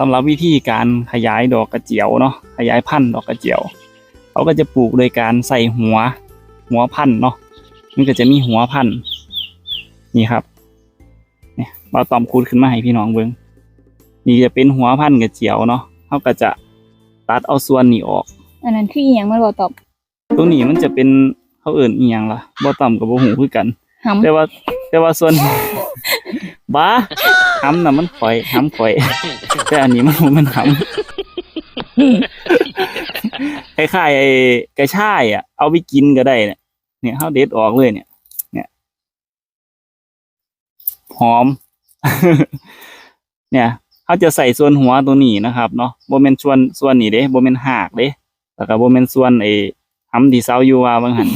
สำหรับวิธีการขยายดอกกระเจียวเนาะขยายพันธุ์ดอกกระเจียวเขาก็จะปลูกโดยการใส่หัวพันธุ์เนาะมันก็จะมีหัวพันธุ์นี่ครับเนี่ยเราตอมคูดขึ้นมาให้พี่น้องเบิ่งนี่จะเป็นหัวพันธุ์กระเจียวเนาะเขาก็จะตัดเอาส่วนนี้ออกอันนั้นคืออีหยังมันบ่ตอบ ตรงนี้มันจะเป็นเขาเอิ่นอีหยังล่ะบ่ต่ำกับบ่หูคือกัน หำ แต่ว่าส่วน บ้าหำน่ะมันข่อยหำข่อย แต่อันนี้มันหำ คล้ายๆไอ้กระชายอ่ะเอาไปกินก็ได้เนี่ยเฮาเด็ดออกเลยเนี่ยหอม เนี่ยเขาจะใส่ส่วนหัวตัวนี้นะครับเนาะบ่แม่นส่วนนี้เด้บ่แม่นหากเด้แล้วก็บ่แม่นส่วนไอ้หำที่เซาอยู่ว่าบางหัน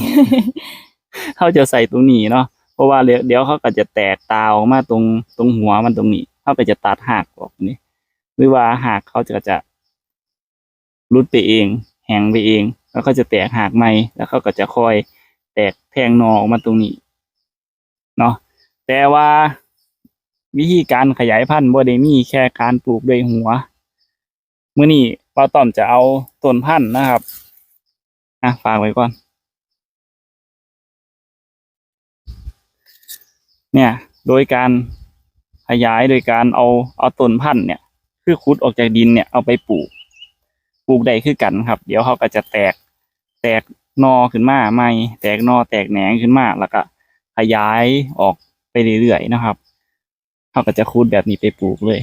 เขาจะใส่ตรงนี้เนาะเพราะว่าเดี๋ยวเขาก็จะแตกตาออกมาตรงหัวมันตรงนี้เขาก็จะตัดหากออกนี่หรือว่าหากเขาจะรุดไปเองแห้งไปเองแล้วก็จะแตกหากใหม่แล้วเขาก็จะค่อยแตกแทงหนอออกมาตรงนี้เนาะแต่ว่าวิธีการขยายพันธุ์บ่ได้มีแค่การปลูกด้วยหัวมื้อนี้ป้าต้อมจะเอาต้นพันธุ์นะครับฝากไว้ก่อนเนี่ยโดยการขยายโดยการเอาต้นพันธุ์เนี่ยคือขุดออกจากดินเนี่ยเอาไปปลูกได้คือกันครับเดี๋ยวเขาก็จะแตกหนอขึ้นมาใหม่แตกหนอแตกแหนงขึ้นมาแล้วก็ขยายออกไปเรื่อยๆนะครับเขาก็จะขุดแบบนี้ไปปลูกเลย